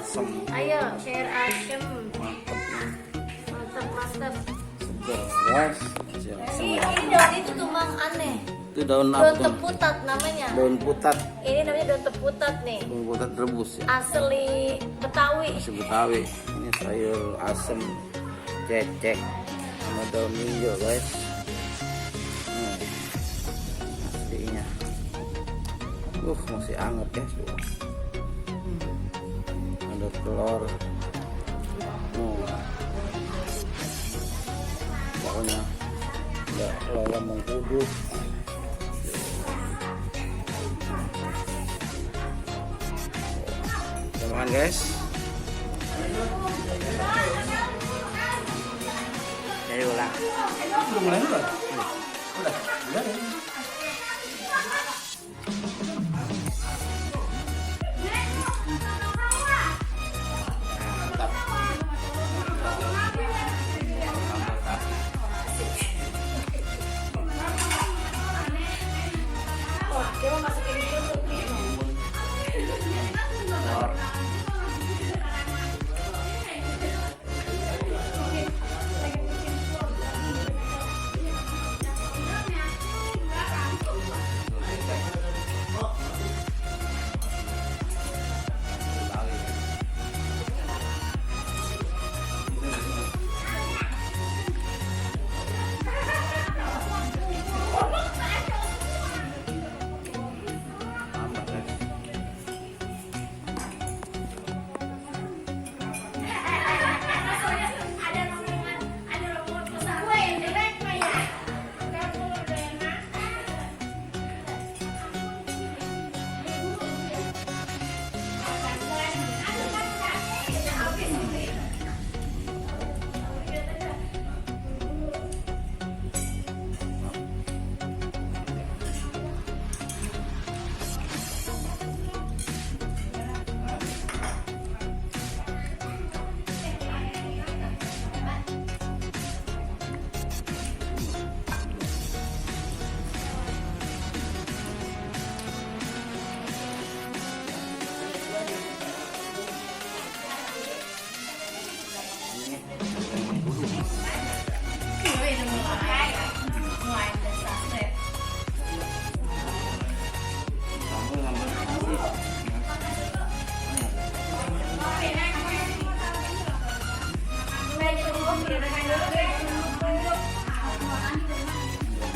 asem. Ayo share asem. Mantep nih. Mantap. Seger guys. Sayur asem. Ini daun itu tuh mang aneh. Itu daun apa Daun tuh? teputat namanya. Daun putat. Ini namanya daun teputat nih. Daun putat rebus ya. Asli Betawi. Masih Betawi. Ini sayur asem cecek sama daun hijau guys. Aslinya. Masih anget ya. Ada telur. Pokoknya nggak lala mengkudu. Kita makan guys. Jadi ulang. Udah mulai udah. Udah. Dia mau masukin itu.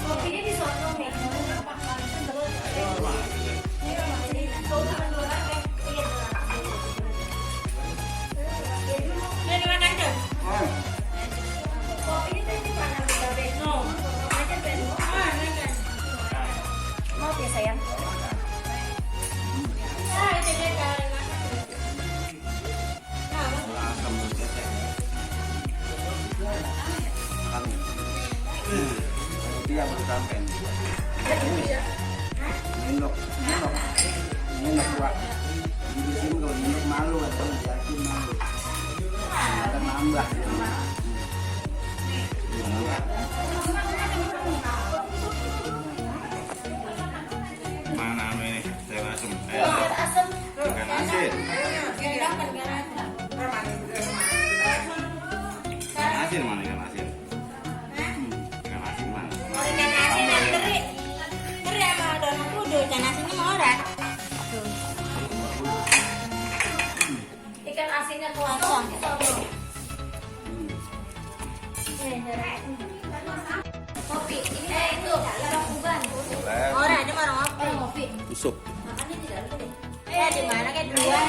Kopinya di sono nih. Udah dimakan tuh. Kopinya tadi mana kita beno? Aja beno. Mau ya sayang. Ah, itu dia kan. Dia bersampai. Nindok Pak. Di sini kalau nindok malu atau yakin malu. Ada nambah. Mana ini? Sayur asem. Asam. Ikan asin. Ikan asin mana ikan asin? Ikan asin mana? Ikan asin yang teri sama daun kudu, ikan asinnya mau orang. Ikan asinnya keluar. Kopi, ini itu larang uban. Orang ada marang apa? Kopi. Busuk. Makannya tidak ada. Di mana kayak dua?